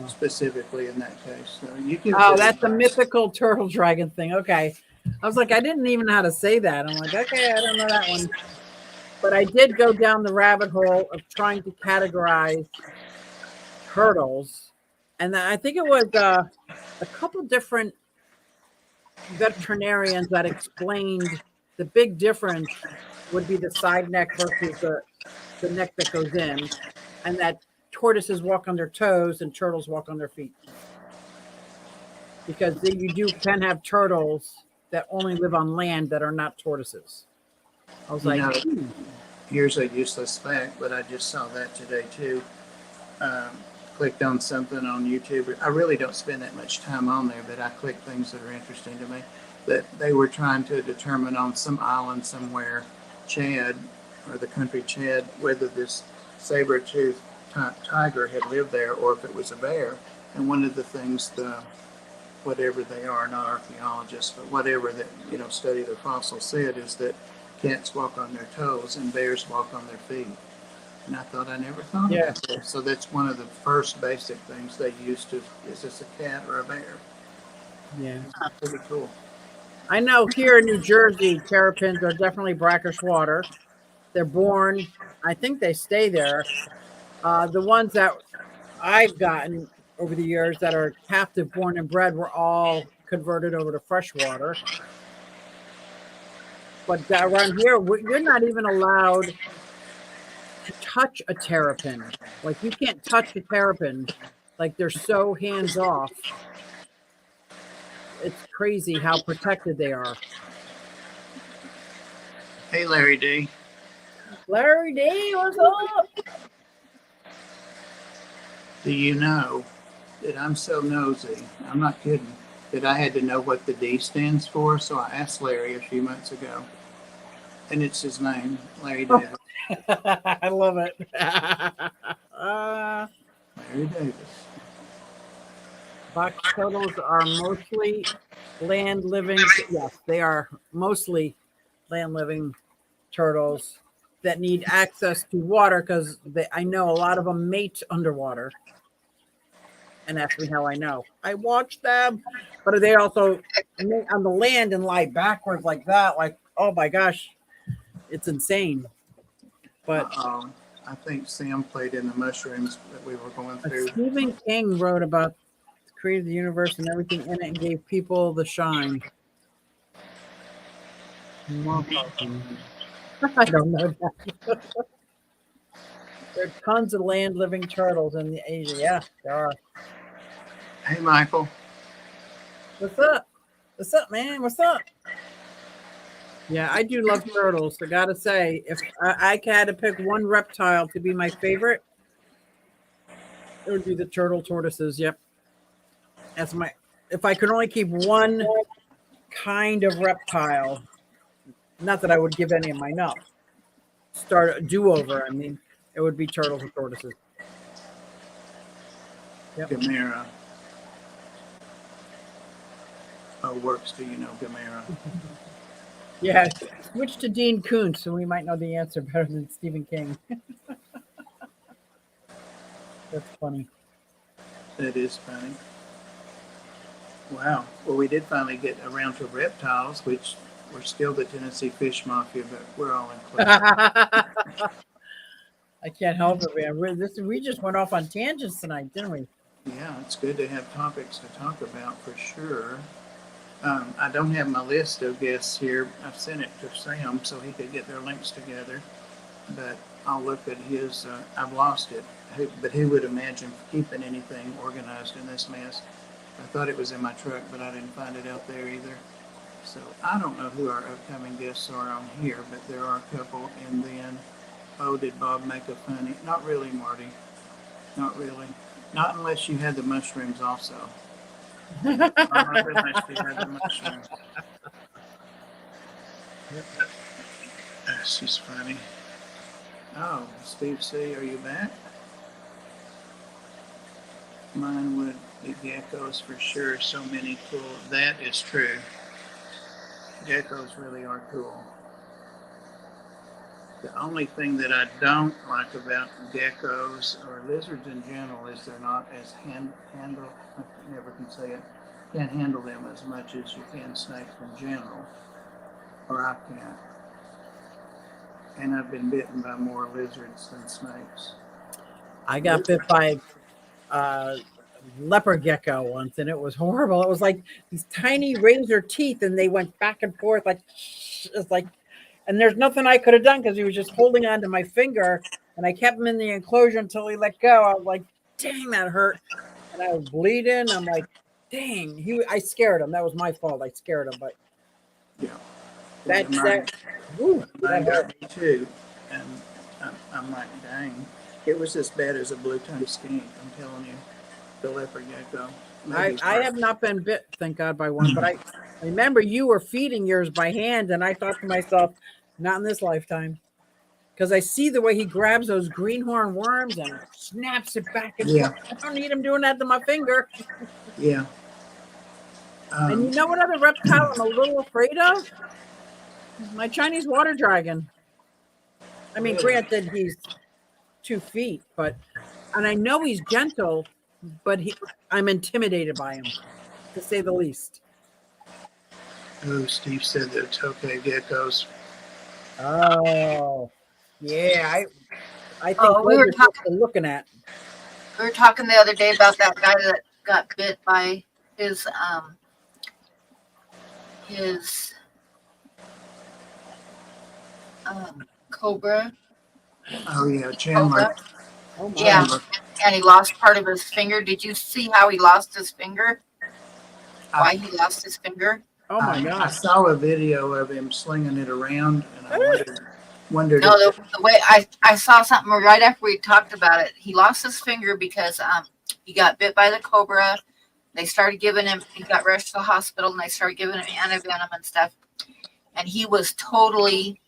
specifically in that case. So you can. Oh, that's the mythical turtle dragon thing. Okay. I was like, I didn't even know how to say that. I'm like, okay, I don't know that one. But I did go down the rabbit hole of trying to categorize turtles. And I think it was a couple different veterinarians that explained the big difference would be the side neck versus the neck that goes in, and that tortoises walk on their toes and turtles walk on their feet. Because you can have turtles that only live on land that are not tortoises. I was like, here's a useless fact, but I just saw that today too. Clicked on something on YouTube. I really don't spend that much time on there, but I click things that are interesting to me. That they were trying to determine on some island somewhere, Chad, or the country Chad, whether this saber-toothed tiger had lived there or if it was a bear. And one of the things, whatever they are, not archaeologists, but whatever that study the fossils said, is that cats walk on their toes and bears walk on their feet. And I thought I never thought about that. So that's one of the first basic things they used to, is this a cat or a bear? Yeah. That's pretty cool. I know here in New Jersey, terrapins are definitely brackish water. They're born, I think they stay there. The ones that I've gotten over the years that are captive born and bred were all converted over to freshwater. But around here, you're not even allowed to touch a terrapin. Like you can't touch a terrapin. Like they're so hands off. It's crazy how protected they are. Hey, Larry D. Larry D, what's up? Do you know that I'm so nosy? I'm not kidding. That I had to know what the D stands for, so I asked Larry a few months ago. And it's his name, Larry Davis. I love it. Larry Davis. Box turtles are mostly land living. Yes, they are mostly land living turtles that need access to water because I know a lot of them mate underwater. And ask me how I know. I watch them, but they also mate on the land and lie backwards like that. Like, oh my gosh, it's insane. But I think Sam played in the mushrooms that we were going through. Stephen King wrote about created the universe and everything in it and gave people the shine. I don't know that. There are tons of land living turtles in the Asia. Yeah, there are. Hey, Michael. What's up? What's up, man? What's up? Yeah, I do love turtles. I gotta say, if I had to pick one reptile to be my favorite, it would be the turtle tortoises. Yep, that's my. If I could only keep one kind of reptile, not that I would give any of mine up. Start a do-over. I mean, it would be turtles and tortoises. Yep. Gamera. Oh, Works, do you know Gamera? Yeah, switch to Dean Koontz, so we might know the answer better than Stephen King. That's funny. That is funny. Wow. Well, we did finally get around to reptiles, which we're still the Tennessee Fish Mafia, but we're all included. I can't help it, man. We just went off on tangents tonight, didn't we? Yeah, it's good to have topics to talk about for sure. I don't have my list of guests here. I've sent it to Sam so he could get their links together, but I'll look at his. I've lost it, but who would imagine keeping anything organized in this mess? I thought it was in my truck, but I didn't find it out there either. So I don't know who our upcoming guests are on here, but there are a couple. And then, oh, did Bob make a funny? Not really, Marty. Not really. Not unless you had the mushrooms also. Not unless you had the mushrooms. She's funny. Oh, Steve C., are you back? Mine would be geckos for sure. So many cool. That is true. Geckos really are cool. The only thing that I don't like about geckos or lizards in general is they're not as handle. I never can say it. Can't handle them as much as you can snakes in general, or I can't. And I've been bitten by more lizards than snakes. I got bit by leopard gecko once, and it was horrible. It was like these tiny razor teeth, and they went back and forth like it's like. And there's nothing I could have done because he was just holding on to my finger, and I kept him in the enclosure until he let go. I was like, "Dang, that hurt!" And I was bleeding. I'm like, "Dang!" I scared him. That was my fault. I scared him, but yeah, that mine got me too, and I'm like, "Dang!" It was as bad as a blue-tongued skink. I'm telling you, the leopard gecko. I have not been bit, thank God, by one, but I remember you were feeding yours by hand, and I thought to myself, not in this lifetime. Because I see the way he grabs those greenhorn worms and snaps it back and forth. I don't need him doing that to my finger. Yeah. And you know what other reptile I'm a little afraid of? My Chinese water dragon. I mean, granted, he's 2 feet, and I know he's gentle, but I'm intimidated by him, to say the least. Oh, Steve said the tokay geckos. Oh, yeah. I think we were looking at. We were talking the other day about that guy that got bit by his cobra. Oh yeah, Chandler. Oh, my. Yeah, and he lost part of his finger. Did you see how he lost his finger? Why he lost his finger? Oh my God! I saw a video of him slinging it around, and I wondered. No, the way I saw something right after we talked about it. He lost his finger because he got bit by the cobra. They started giving him. He got rushed to the hospital, and they started giving him antivenom and stuff. And he was totally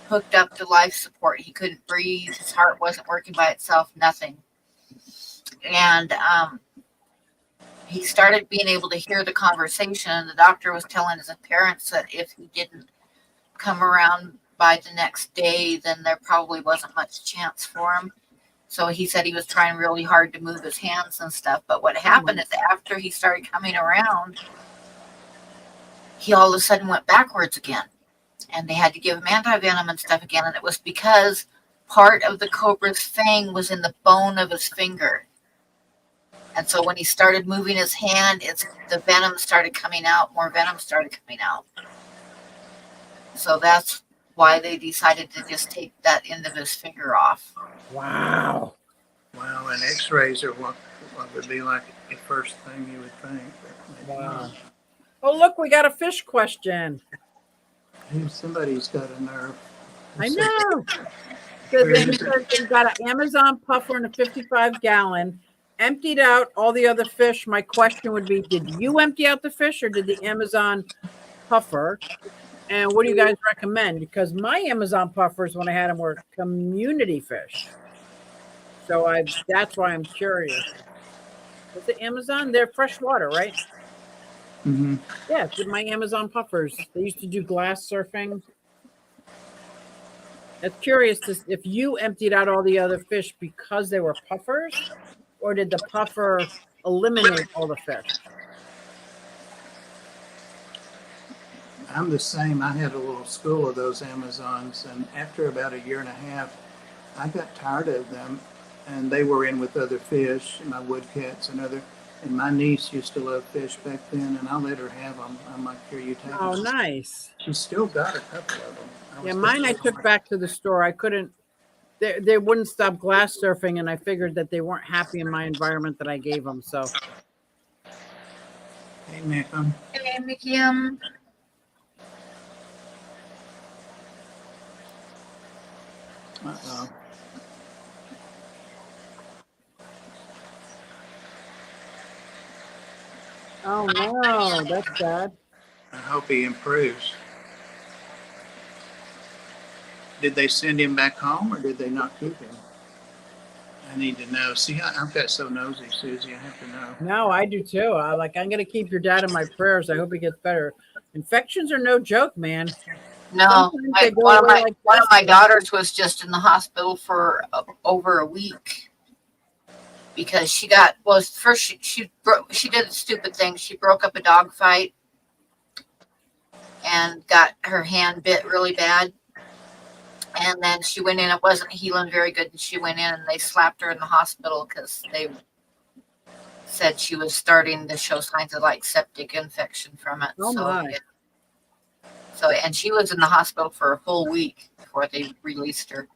hooked up to life support. He couldn't breathe. His heart wasn't working by itself. Nothing. And he started being able to hear the conversation, and the doctor was telling his parents that if he didn't come around by the next day, then there probably wasn't much chance for him. So he said he was trying really hard to move his hands and stuff. But what happened is after he started coming around, he all of a sudden went backwards again. And they had to give him antivenom and stuff again. And it was because part of the cobra's fang was in the bone of his finger. And so when he started moving his hand, the venom started coming out. More venom started coming out. So that's why they decided to just take that end of his finger off. Wow. Wow, and X-rays are what would be like the first thing you would think. But Wow. Oh, look, we got a fish question. Somebody's got a nerve. I know. So then you got an Amazon puffer in a 55-gallon, emptied out all the other fish. My question would be, did you empty out the fish or did the Amazon puffer? And what do you guys recommend? Because my Amazon puffers, when I had them, were community fish. So that's why I'm curious. Was it Amazon? They're freshwater, right? Mm-hmm. Yeah, my Amazon puffers. They used to do glass surfing. I'm curious if you emptied out all the other fish because they were puffers, or did the puffer eliminate all the fish? I'm the same. I had a little school of those Amazons, and after about a year and a half, I got tired of them, and they were in with other fish, my woodcats and my niece used to love fish back then, and I let her have them. I'm like, here, you take them. Oh, nice. She still got a couple of them. Yeah, mine I took back to the store. I couldn't, they wouldn't stop glass surfing, and I figured that they weren't happy in my environment that I gave them, so. Hey, Mickam. Hey, Mickey. Uh-oh. Oh, no, that's bad. I hope he improves. Did they send him back home, or did they not keep him? I need to know. See, I've got so nosy, Susie. I have to know. No, I do too. I'm going to keep your dad in my prayers. I hope he gets better. Infections are no joke, man. No, Sometimes they go one of away like my yesterday. daughters was just in the hospital for over a week because she did a stupid thing. She broke up a dog fight and got her hand bit really bad. And then she went in. It wasn't healing very good. And she went in and they slapped her in the hospital because they said she was starting to show signs of like septic infection from it. Oh, my. So, and she was in the hospital for a full week before they released her.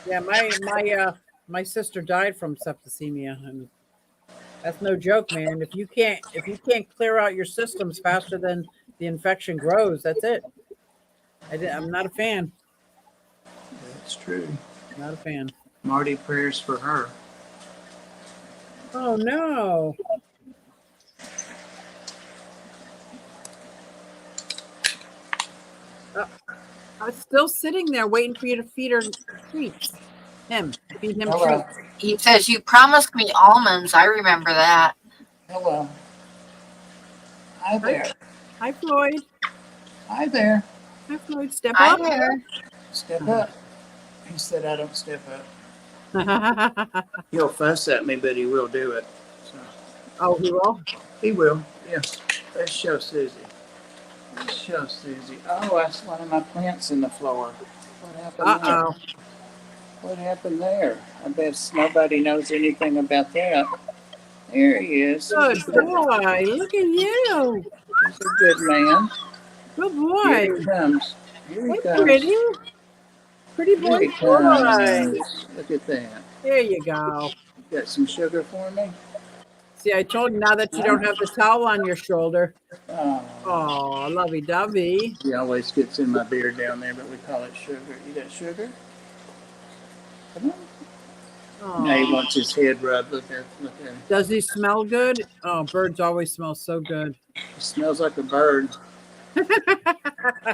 Yeah, my sister died from septicemia, and that's no joke, man. If you can't clear out your systems faster than the infection grows, that's it. I'm not a fan. That's true. Not a fan. Marty, prayers for her. Oh no. I was still sitting there waiting for you to feed her treats. Feed him Hello. treats. He says, "You promised me almonds." I remember that. Hello. Hi there. Hi, Floyd. Hi there. Hi, Floyd. Step Hi up. there. Step up. He said I don't step up. He'll fuss at me, but he will do it. So. Oh, he will? He will, yeah. Let's show Susie. Let's show Susie. Oh, that's one of my plants in the floor. What happened there? Uh-oh. What happened there? I bet nobody knows anything about that. There he is. Good boy. Look at you. He's a good man. Good Here boy. he comes. Here he Hey, comes. pretty. Pretty Here boy. he comes. Look at that. There you go. Got some sugar for me? See, I told you now that you don't have the towel on your shoulder. Oh. Oh, lovey-dovey. He always gets in my beard down there, but we call it sugar. You got sugar? Come on. Oh. Now he wants his head rubbed. Look at him. Does he smell good? Oh, birds always smell so good. He smells like a bird.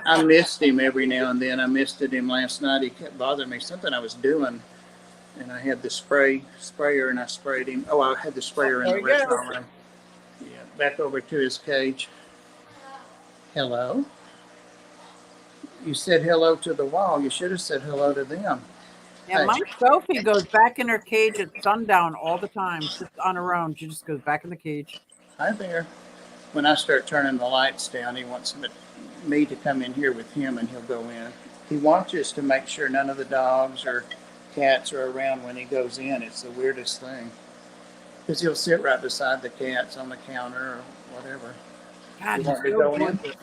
I missed him every now and then. I missed him last night. He kept bothering me. Something I was doing. and I had the sprayer, and I sprayed him. Oh, I had the sprayer in There the you go. reptile room. Yeah, back over to his cage. Hello. You said hello to the wall. You should have said hello to them. Yeah, Hey. my Sophie goes back in her cage at sundown all the time, just on her own. She just goes back in the cage. Hi there. When I start turning the lights down, he wants me to come in here with him, and he'll go in. He watches to make sure none of the dogs or cats are around when he goes in. It's the weirdest thing. Because he'll sit right beside the cats on the counter or whatever. God, You he's want to so go in? gorgeous.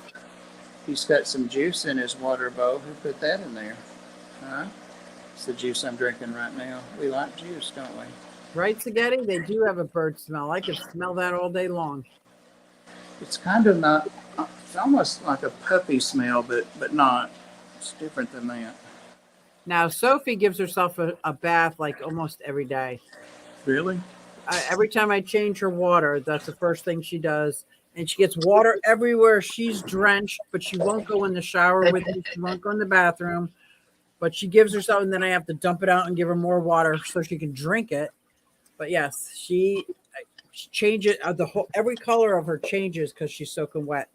He's got some juice in his water bowl. Who put that in there? Huh? It's the juice I'm drinking right now. We like juice, don't we? Right, Spaghetti? They do have a bird smell. I could smell that all day long. It's kind of not, it's almost like a puppy smell, but not. It's different than that. Now, Sophie gives herself a bath like almost every day. Really? Every time I change her water, that's the first thing she does. And she gets water everywhere. She's drenched, but she won't go in the shower with me. She won't go in the bathroom. But she gives herself, and then I have to dump it out and give her more water so she can drink it. But yes, she changes every color of her changes because she's soaking wet.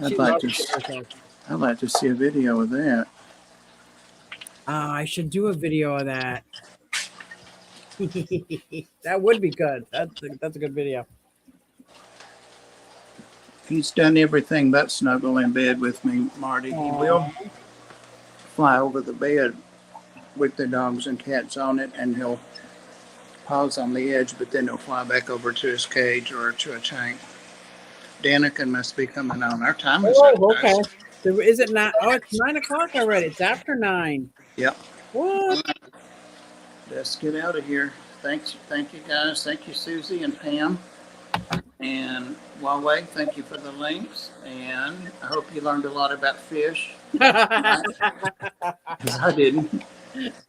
I'd like to see a video of that. I should do a video of that. That would be good. That's a good video. He's done everything but snuggle in bed with me, Marty. He will fly over the bed with the dogs and cats on it, and he'll pause on the edge, but then he'll fly back over to his cage or to a tank. Danica must be coming on. Our time is up. Okay. So is it not? Oh, it's 9 o'clock already. It's after 9. Yep. What? Let's get out of here. Thank you guys. Thank you, Susie and Pam. And Huawei, thank you for the links. And I hope you learned a lot about fish. Because I didn't.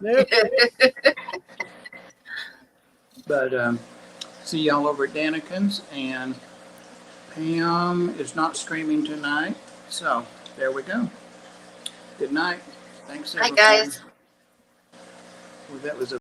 Nope. But see y'all over at Daniken's. And Pam is not streaming tonight. So there we go. Good night. Thanks, everyone. Hi, guys. Well, that was a